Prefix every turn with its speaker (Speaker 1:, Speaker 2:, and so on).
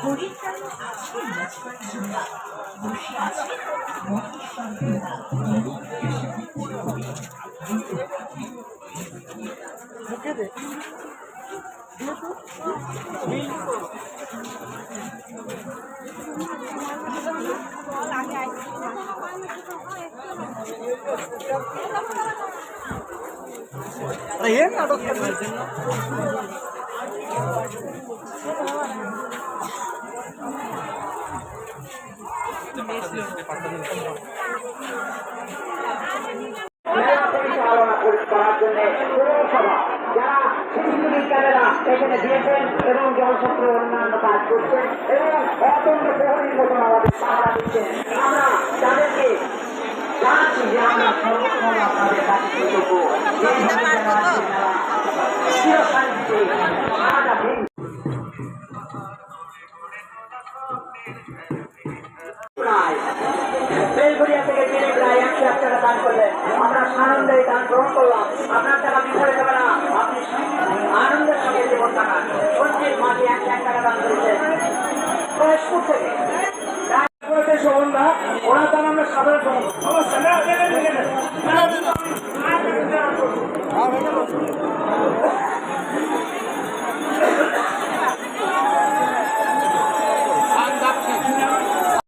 Speaker 1: পরিত্রাণে আছে লক্ষ্মণ ঝোলা, বসে আছে মহেশ্বর ভোলা।
Speaker 2: ಏನ್ ನಾಟಕ
Speaker 3: পরিচালনা করার জন্য পৌরসভা যারা সিসিটিভি ক্যামেরা এখানে দিয়েছেন এবং জলসত্র অন্যান্য কাজ করছেন এবং অত্যন্ত প্রহরীর মতন আমাদের পাহারা দিচ্ছেন, আমরা তাদেরকে জানাচ্ছি যে আমরা সর্বক্ষণ আপনাদের কাছে কৃতজ্ঞ। চিরশান্তিতে সারাটা দিন বেলঘরিয়া থেকে তিনি প্রায় 100 টাকা দান করলেন। আমরা সানন্দে দান গ্রহণ করলাম। আপনার টাকা বিফলে যাবে না, আপনি আনন্দের সঙ্গে জীবন কাটান। সঞ্চিত মাঝে 100 টাকা দান করেছেন ফরেশপুর থেকে ওরা দান আমরা সাধারণ